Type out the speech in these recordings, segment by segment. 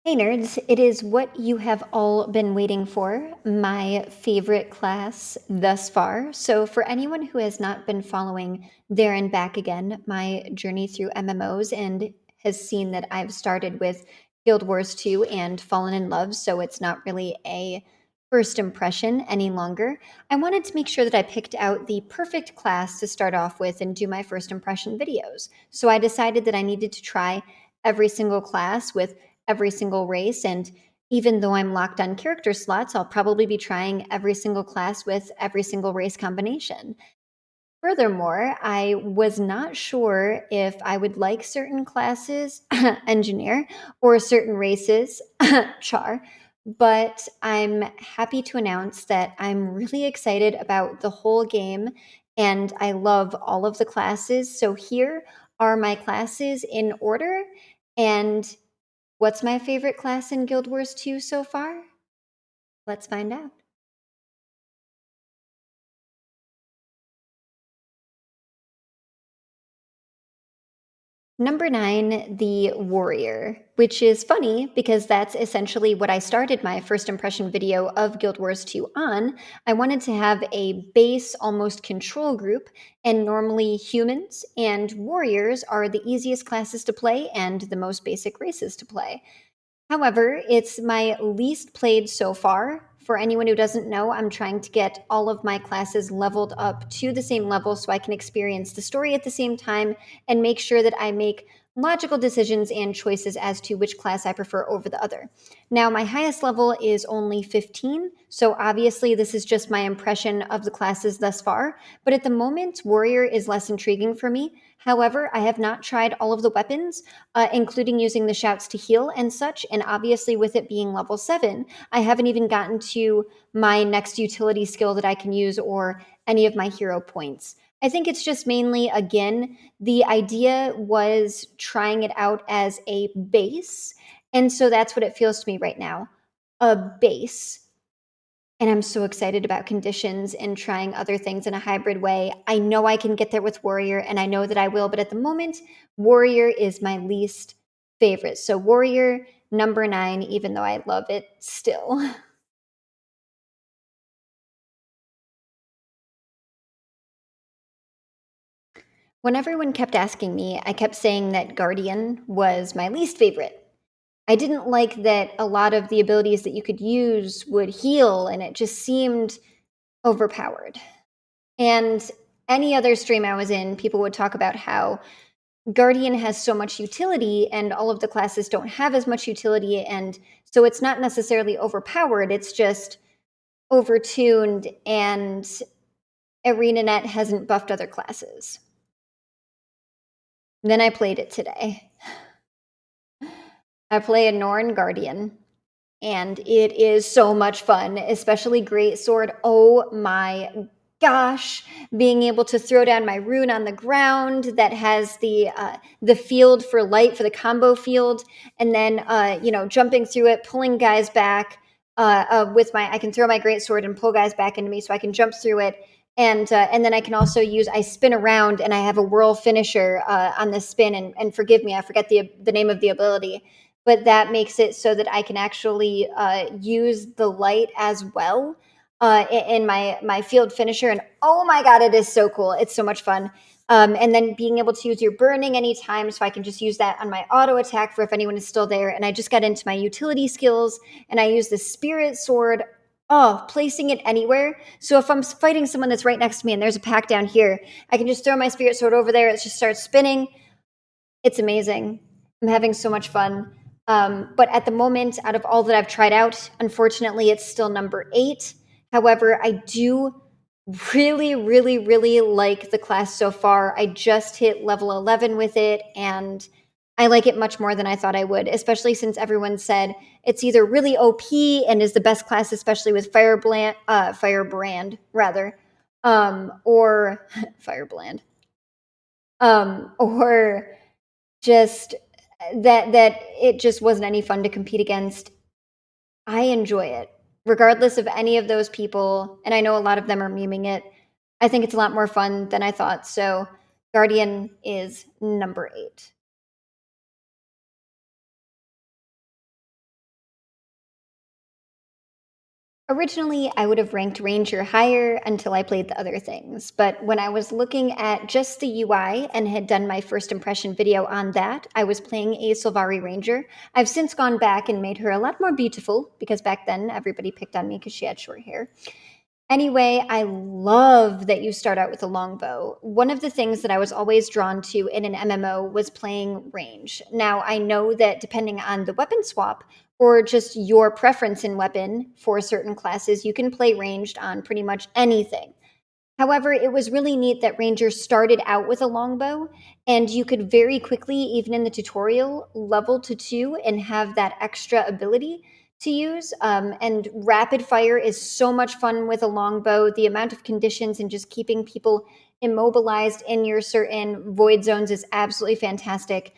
Hey nerds, it is what you have all been waiting for, my favorite class thus far. So, for anyone who has not been following There and Back Again, my journey through MMOs, and has seen that I've started with Guild Wars 2 and fallen in love, so it's not really a first impression any longer, I wanted to make sure that I picked out the perfect class to start off with and do my first impression videos. So, I decided that I needed to try every single class with every single race. And even though I'm locked on character slots, I'll probably be trying every single class with every single race combination. Furthermore, I was not sure if I would like certain classes, engineer, or certain races, char, but I'm happy to announce that I'm really excited about the whole game and I love all of the classes. So here are my classes in order. And what's my favorite class in Guild Wars 2 so far? Let's find out. Number 9, the Warrior, which is funny because that's essentially what I started my first impression video of Guild Wars 2 on. I wanted to have a base, almost control group, and normally humans and warriors are the easiest classes to play and the most basic races to play. However, it's my least played so far. For anyone who doesn't know, I'm trying to get all of my classes leveled up to the same level so I can experience the story at the same time and make sure that I make logical decisions and choices as to which class I prefer over the other. Now, my highest level is only 15, so obviously this is just my impression of the classes thus far, but at the moment, Warrior is less intriguing for me. However, I have not tried all of the weapons, including using the shouts to heal and such. And obviously, with it being level 7, I haven't even gotten to my next utility skill that I can use or any of my hero points. I think it's just mainly, again, the idea was trying it out as a base. And so that's what it feels to me right now, a base. And I'm so excited about conditions and trying other things in a hybrid way. I know I can get there with Warrior, and I know that I will, but at the moment, Warrior is my least favorite. So, Warrior number 9, even though I love it still. When everyone kept asking me, I kept saying that Guardian was my least favorite. I didn't like that a lot of the abilities that you could use would heal, and it just seemed overpowered. And any other stream I was in, people would talk about how Guardian has so much utility and all of the classes don't have as much utility. And so it's not necessarily overpowered, it's just overtuned, and ArenaNet hasn't buffed other classes. Then I played it today. I play a Norn Guardian, and it is so much fun, especially Great Sword. Oh my gosh, being able to throw down my rune on the ground that has the field for light for the combo field, and then jumping through it, pulling guys back with my I can throw my great sword and pull guys back into me, so I can jump through it. And then I can also I spin around and I have a whirl finisher on the spin, and forgive me, I forget the name of the ability, but that makes it so that I can actually use the light as well in my field finisher. And oh my god, it is so cool! It's so much fun. And then being able to use your burning anytime, so I can just use that on my auto attack for if anyone is still there. And I just got into my utility skills, and I use the spirit sword. Oh, placing it anywhere. So if I'm fighting someone that's right next to me and there's a pack down here, I can just throw my spirit sword over there. It just starts spinning. It's amazing. I'm having so much fun. But at the moment, out of all that I've tried out, unfortunately, it's still number 8. However, I do really, really, really like the class so far. I just hit level 11 with it, and I like it much more than I thought I would, especially since everyone said it's either really OP and is the best class, especially with Firebrand, rather, or Firebrand, or just that it just wasn't any fun to compete against. I enjoy it, regardless of any of those people, and I know a lot of them are memeing it. I think it's a lot more fun than I thought, so Guardian is number 8. Originally, I would have ranked Ranger higher until I played the other things, but when I was looking at just the UI and had done my first impression video on that, I was playing a Sylvari Ranger. I've since gone back and made her a lot more beautiful, because back then everybody picked on me because she had short hair. Anyway, I love that you start out with a longbow. One of the things that I was always drawn to in an MMO was playing range. Now, I know that depending on the weapon swap or just your preference in weapon for certain classes, you can play ranged on pretty much anything. However, it was really neat that Rangers started out with a longbow, and you could very quickly, even in the tutorial, level to 2 and have that extra ability to use. And rapid fire is so much fun with a longbow. The amount of conditions and just keeping people immobilized in your certain void zones is absolutely fantastic.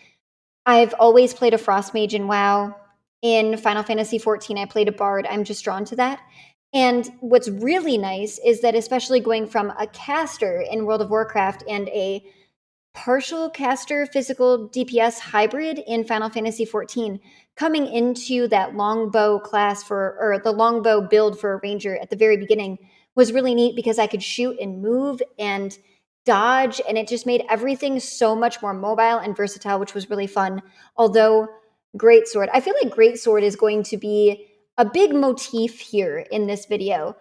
I've always played a frost mage in WoW. In Final Fantasy XIV, I played a bard. I'm just drawn to that. And what's really nice is that, especially going from a caster in World of Warcraft and a partial caster physical DPS hybrid in Final Fantasy XIV, coming into that longbow class or the longbow build for a ranger at the very beginning was really neat, because I could shoot and move and dodge, and it just made everything so much more mobile and versatile, which was really fun. Although greatsword, I feel like greatsword is going to be a big motif here in this video.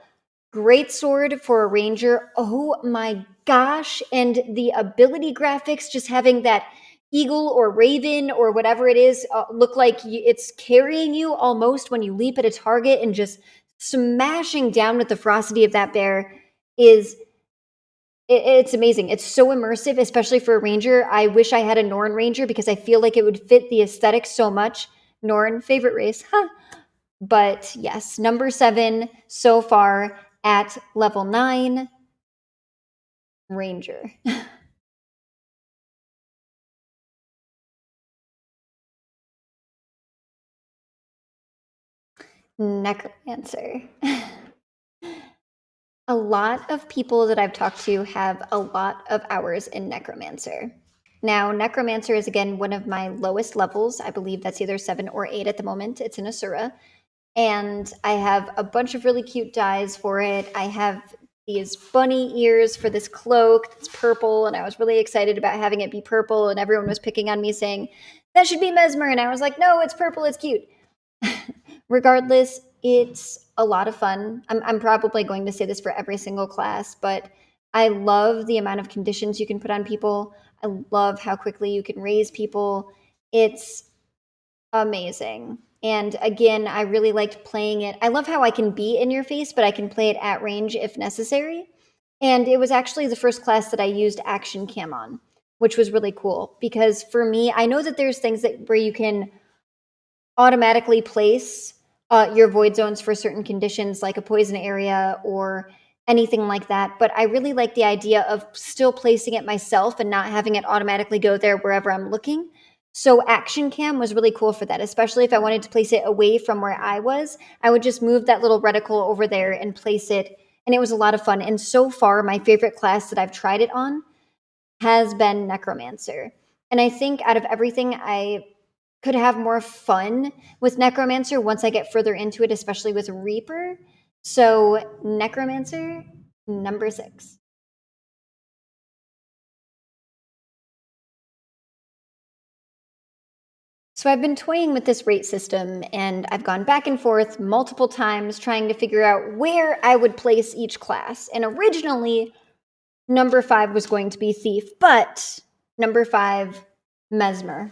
Greatsword for a ranger, oh my gosh. And the ability graphics, just having that eagle or raven or whatever it is look like it's carrying you almost when you leap at a target, and just smashing down with the ferocity of that bear is it's amazing. It's so immersive, especially for a ranger. I wish I had a Norn ranger, because I feel like it would fit the aesthetic so much. Norn, favorite race, huh? But yes, number 7 so far at level 9, Ranger. Necromancer. A lot of people that I've talked to have a lot of hours in Necromancer. Now, Necromancer is, again, one of my lowest levels. I believe that's either 7 or 8 at the moment. It's an Asura. And I have a bunch of really cute dyes for it. I have these bunny ears for this cloak that's purple, and I was really excited about having it be purple, and everyone was picking on me saying, that should be Mesmer, and I was like, no, it's purple, it's cute. Regardless, it's a lot of fun. I'm probably going to say this for every single class, but I love the amount of conditions you can put on people. I love how quickly you can raise people. It's amazing. And again, I really liked playing it. I love how I can be in your face, but I can play it at range if necessary. And it was actually the first class that I used action cam on, which was really cool, because for me, I know that there's things that where you can automatically place your void zones for certain conditions, like a poison area or anything like that. But I really like the idea of still placing it myself and not having it automatically go there wherever I'm looking. So action cam was really cool for that, especially if I wanted to place it away from where I was. I would just move that little reticle over there and place it, and it was a lot of fun. And so far, my favorite class that I've tried it on has been Necromancer. And I think out of everything, I could have more fun with Necromancer once I get further into it, especially with Reaper. So Necromancer, number 6. So I've been toying with this rate system, and I've gone back and forth multiple times trying to figure out where I would place each class. And originally, number 5 was going to be Thief, but number 5, Mesmer.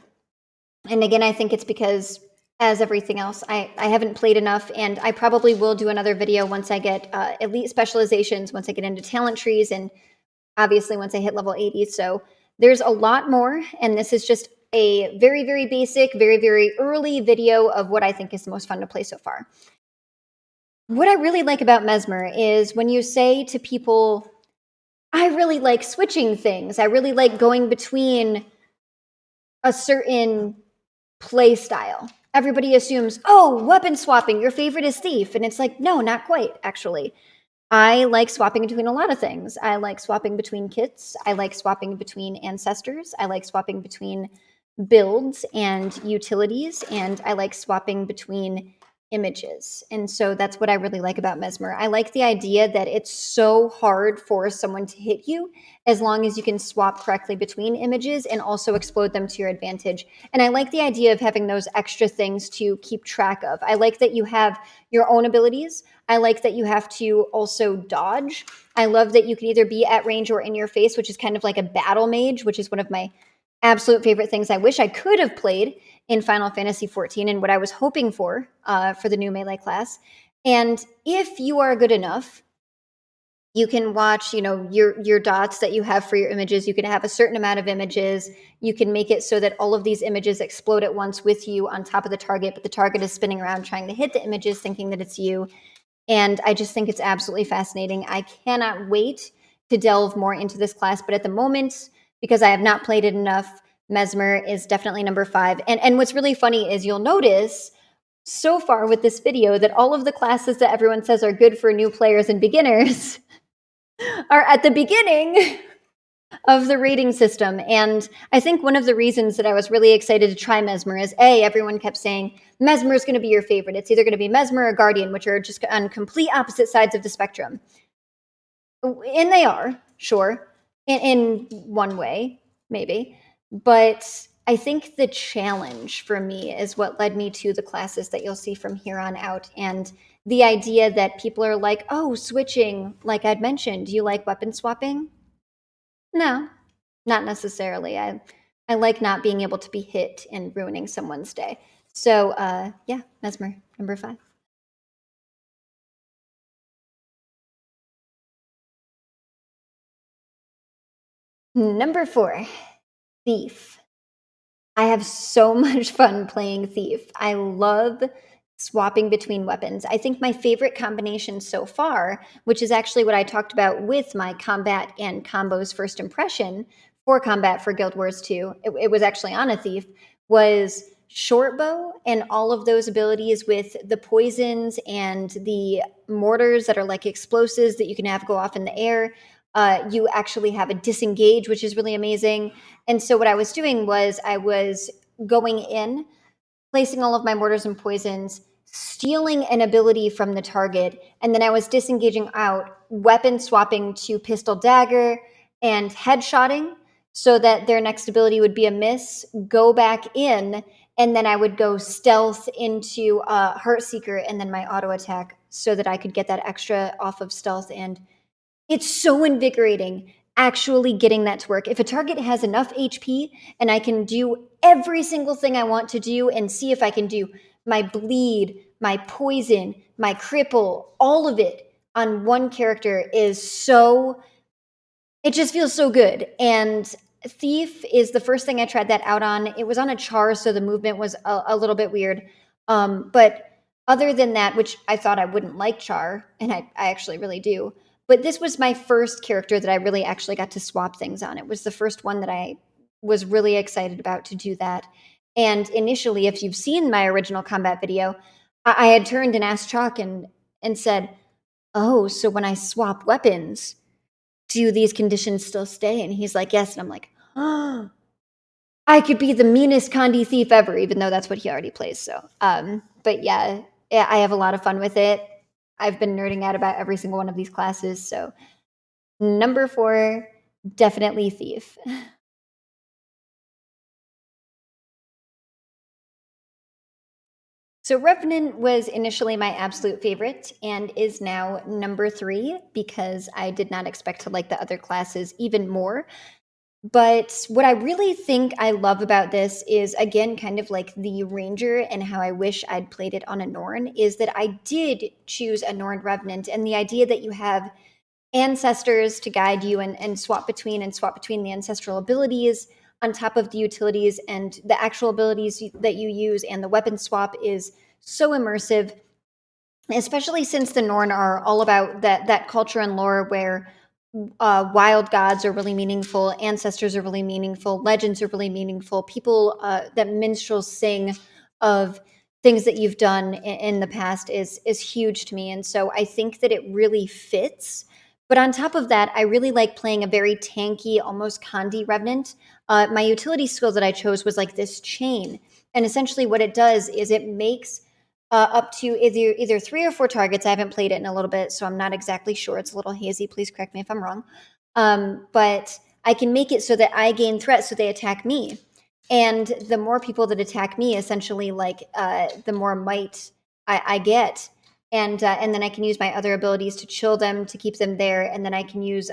And again, I think it's because, as everything else, I haven't played enough, and I probably will do another video once I get elite specializations, once I get into talent trees, and obviously once I hit level 80. So there's a lot more, and this is just a very, very basic, very, very early video of what I think is the most fun to play so far. What I really like about Mesmer is when you say to people, I really like switching things. I really like going between a certain play style. Everybody assumes, oh, weapon swapping, your favorite is Thief. And it's like, no, not quite, actually. I like swapping between a lot of things. I like swapping between kits. I like swapping between ancestors. I like swapping between builds and utilities. And I like swapping between images. And so that's what I really like about Mesmer. I like the idea that it's so hard for someone to hit you as long as you can swap correctly between images and also explode them to your advantage. And I like the idea of having those extra things to keep track of. I like that you have your own abilities. I like that you have to also dodge. I love that you can either be at range or in your face, which is kind of like a battle mage, which is one of my absolute favorite things I wish I could have played in Final Fantasy XIV and what I was hoping for the new melee class. And if you are good enough, you can watch, your dots that you have for your images. You can have a certain amount of images. You can make it so that all of these images explode at once with you on top of the target, but the target is spinning around trying to hit the images, thinking that it's you. And I just think it's absolutely fascinating. I cannot wait to delve more into this class, but at the moment, because I have not played it enough, Mesmer is definitely number 5. And what's really funny is you'll notice so far with this video that all of the classes that everyone says are good for new players and beginners are at the beginning of the rating system. And I think one of the reasons that I was really excited to try Mesmer is everyone kept saying Mesmer is going to be your favorite. It's either going to be Mesmer or Guardian, which are just on complete opposite sides of the spectrum. And they are, sure, in one way, maybe. But I think the challenge for me is what led me to the classes that you'll see from here on out. And the idea that people are like, oh, switching, like I'd mentioned, do you like weapon swapping? No, not necessarily. I like not being able to be hit and ruining someone's day. So yeah, Mesmer, number 5. Number 4, Thief. I have so much fun playing Thief. I love swapping between weapons. I think my favorite combination so far, which is actually what I talked about with my combat and combos first impression for combat for Guild Wars 2, it was actually on a Thief, was short bow and all of those abilities with the poisons and the mortars that are like explosives that you can have go off in the air. You actually have a disengage, which is really amazing. And so what I was doing was I was going in, placing all of my mortars and poisons, stealing an ability from the target, and then I was disengaging out, weapon swapping to pistol dagger and headshotting so that their next ability would be a miss, go back in, and then I would go stealth into Heartseeker and then my auto attack so that I could get that extra off of stealth. And it's so invigorating actually getting that to work. If a target has enough HP and I can do every single thing I want to do and see if I can do my bleed, my poison, my cripple, all of it on one character is so, it just feels so good. And Thief is the first thing I tried that out on. It was on a char, so the movement was a little bit weird. But other than that, which I thought I wouldn't like char, and I actually really do, but this was my first character that I really actually got to swap things on. It was the first one that I was really excited about to do that. And initially, if you've seen my original combat video, I had turned and asked Chalk and said, oh, so when I swap weapons, do these conditions still stay? And he's like, yes. And I'm like, oh, I could be the meanest Condi thief ever, even though that's what he already plays. So, but yeah, I have a lot of fun with it. I've been nerding out about every single one of these classes. So number 4, definitely Thief. So Revenant was initially my absolute favorite and is now number 3 because I did not expect to like the other classes even more. But what I really think I love about this is, again, kind of like the Ranger and how I wish I'd played it on a Norn, is that I did choose a Norn Revenant, and the idea that you have ancestors to guide you and swap between the ancestral abilities on top of the utilities and the actual abilities that you use, and the weapon swap is so immersive, especially since the Norn are all about that culture and lore where wild gods are really meaningful, ancestors are really meaningful, legends are really meaningful, people that minstrels sing of things that you've done in the past is huge to me. And so I think that it really fits. But on top of that, I really like playing a very tanky, almost Condi Revenant. My utility skill that I chose was like this chain. And essentially what it does is it makes up to either 3 or 4 targets. I haven't played it in a little bit, so I'm not exactly sure. It's a little hazy. Please correct me if I'm wrong. But I can make it so that I gain threat, so they attack me. And the more people that attack me, essentially, like the more might I get. And then I can use my other abilities to chill them, to keep them there. And then I can use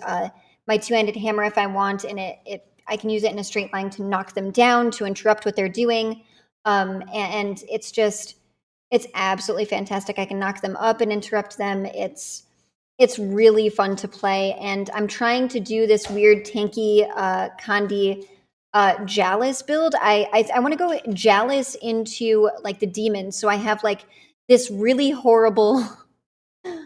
my two-handed hammer if I want, and I can use it in a straight line to knock them down, to interrupt what they're doing. And it's absolutely fantastic. I can knock them up and interrupt them. It's really fun to play, and I'm trying to do this weird tanky Kandi Jalis build. I want to go Jalis into like the demons, so I have like this really horrible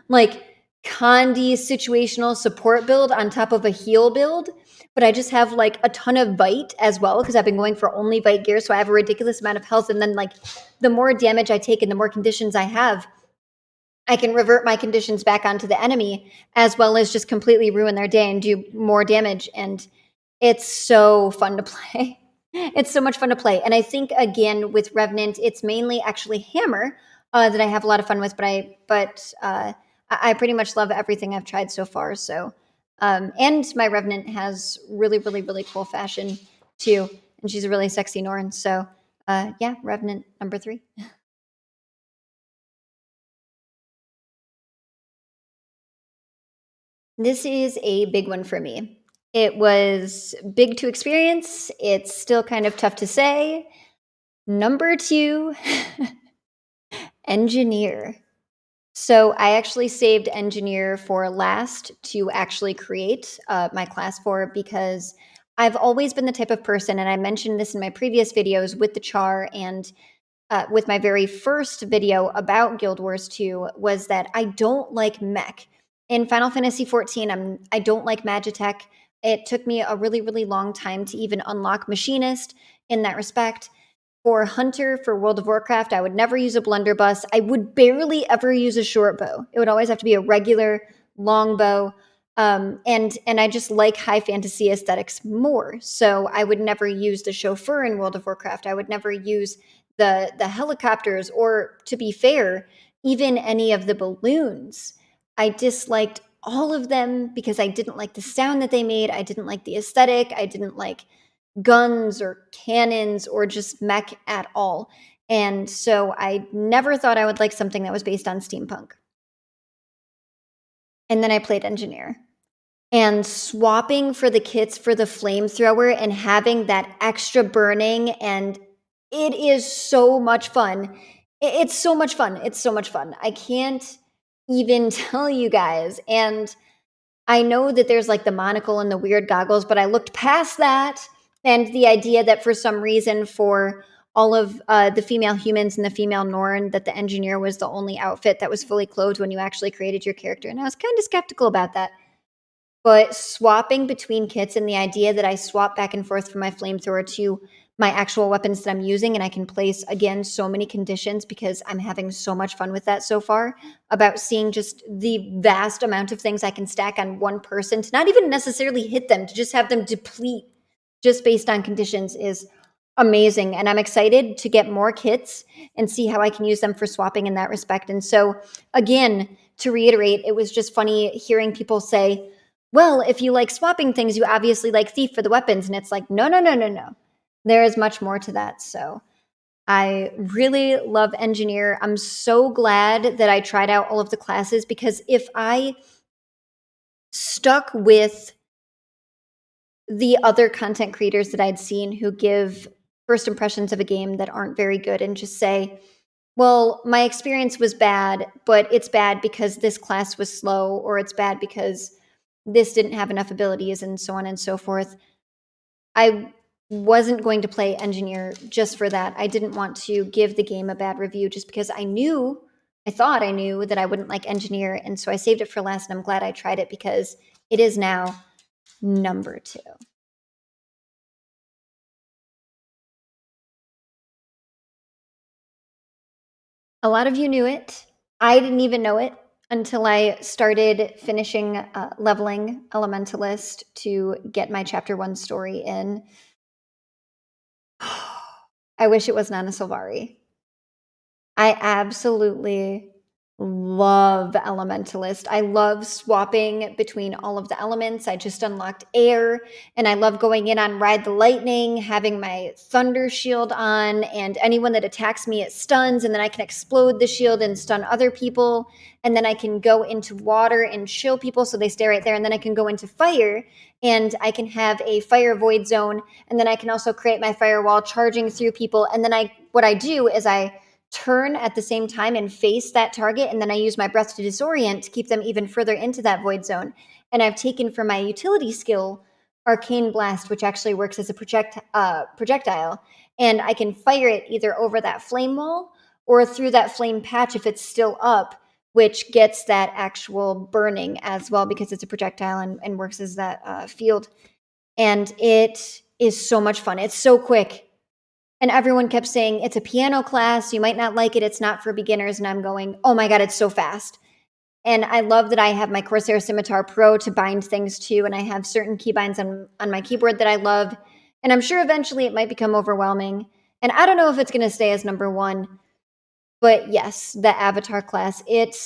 like Kandi situational support build on top of a heal build, but I just have like a ton of Vite as well because I've been going for only Vite gear, so I have a ridiculous amount of health, and then like the more damage I take and the more conditions I have, I can revert my conditions back onto the enemy, as well as just completely ruin their day and do more damage. And it's so fun to play. It's so much fun to play. And I think, again, with Revenant, it's mainly actually Hammer that I have a lot of fun with. I pretty much love everything I've tried so far. So, and my Revenant has really, really, really cool fashion too. And she's a really sexy Norn. So, yeah, Revenant number 3. This is a big one for me. It was big to experience. It's still kind of tough to say. Number 2, Engineer. So I actually saved Engineer for last to actually create my class for, because I've always been the type of person, and I mentioned this in my previous videos with the Char and with my very first video about Guild Wars 2, was that I don't like mech. In Final Fantasy XIV, I don't like Magitech. It took me a really, really long time to even unlock Machinist in that respect. For Hunter, for World of Warcraft, I would never use a blunderbuss. I would barely ever use a short bow. It would always have to be a regular long bow. And I just like high fantasy aesthetics more. So I would never use the chauffeur in World of Warcraft. I would never use the helicopters, or, to be fair, even any of the balloons. I disliked all of them because I didn't like the sound that they made. I didn't like the aesthetic. I didn't like guns or cannons or just mech at all. And so I never thought I would like something that was based on steampunk. And then I played Engineer. And swapping for the kits for the flamethrower and having that extra burning, and it is so much fun. It's so much fun. It's so much fun. I can't even tell you guys. And I know that there's like the monocle and the weird goggles, but I looked past that, and the idea that for some reason, for all of the female humans and the female Norn, that the Engineer was the only outfit that was fully clothed when you actually created your character. And I was kind of skeptical about that. But swapping between kits, and the idea that I swap back and forth from my flamethrower to my actual weapons that I'm using, and I can place, again, so many conditions, because I'm having so much fun with that so far, about seeing just the vast amount of things I can stack on one person, to not even necessarily hit them, to just have them deplete just based on conditions, is amazing. And I'm excited to get more kits and see how I can use them for swapping in that respect. And so, again, to reiterate, it was just funny hearing people say, well, if you like swapping things, you obviously like Thief for the weapons. And it's like, no, no, no, no, no. There is much more to that. So I really love Engineer. I'm so glad that I tried out all of the classes, because if I stuck with the other content creators that I'd seen who give first impressions of a game that aren't very good, and just say, well, my experience was bad, but it's bad because this class was slow, or it's bad because this didn't have enough abilities, and so on and so forth, I wasn't going to play Engineer just for that. I didn't want to give the game a bad review just because I thought I knew that I wouldn't like Engineer. And so I saved it for last, and I'm glad I tried it, because it is now number 2. A lot of you knew it. I didn't even know it until I started finishing leveling Elementalist to get my chapter 1 story in. I wish it was Nana Silvari. I absolutely love Elementalist. I love swapping between all of the elements. I just unlocked air, and I love going in on Ride the Lightning, having my Thunder Shield on, and anyone that attacks me, it stuns, and then I can explode the shield and stun other people, and then I can go into water and chill people so they stay right there, and then I can go into fire, and I can have a fire void zone, and then I can also create my firewall charging through people, and then what I do is I turn at the same time and face that target, and then I use my breath to disorient to keep them even further into that void zone. And I've taken for my utility skill Arcane Blast, which actually works as a projectile, and I can fire it either over that flame wall or through that flame patch if it's still up, which gets that actual burning as well because it's a projectile and works as that field. And it is so much fun. It's so quick. And everyone kept saying, it's a piano class. You might not like it. It's not for beginners. And I'm going, oh my God, it's so fast. And I love that I have my Corsair Scimitar Pro to bind things to. And I have certain keybinds on my keyboard that I love. And I'm sure eventually it might become overwhelming. And I don't know if it's going to stay as number one. But yes, the Avatar class, it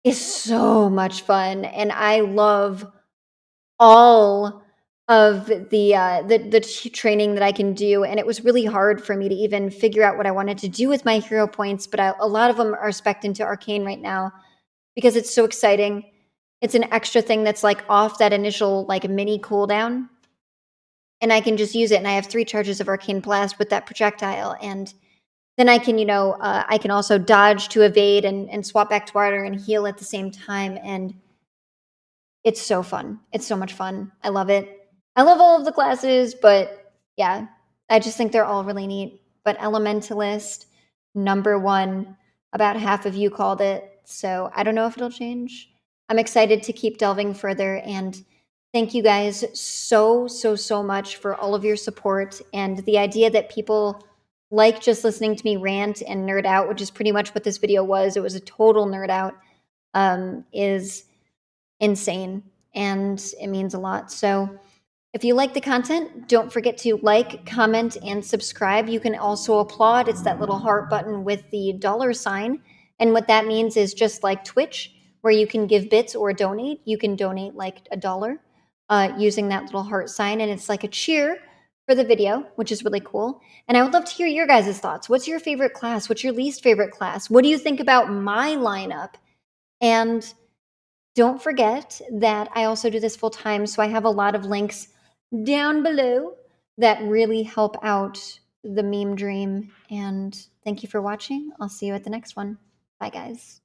is so much fun. And I love all of the training that I can do, and it was really hard for me to even figure out what I wanted to do with my hero points, but a lot of them are spec'd into Arcane right now because it's so exciting. It's an extra thing that's, like, off that initial, like, mini cooldown, and I can just use it, and I have 3 charges of Arcane Blast with that projectile, and then I can, I can also dodge to evade and swap back to water and heal at the same time, and it's so fun. It's so much fun. I love it. I love all of the classes, but yeah, I just think they're all really neat. But Elementalist, number one, about half of you called it. So I don't know if it'll change. I'm excited to keep delving further. And thank you guys so, so, so much for all of your support. And the idea that people like just listening to me rant and nerd out, which is pretty much what this video was. It was a total nerd out, is insane, and it means a lot. So if you like the content, don't forget to like, comment, and subscribe. You can also applaud. It's that little heart button with the $sign. And what that means is just like Twitch, where you can give bits or donate. You can donate like $1 using that little heart sign. And it's like a cheer for the video, which is really cool. And I would love to hear your guys' thoughts. What's your favorite class? What's your least favorite class? What do you think about my lineup? And don't forget that I also do this full time, so I have a lot of links down below that really help out the meme dream. And thank you for watching. I'll see you at the next one. Bye, guys.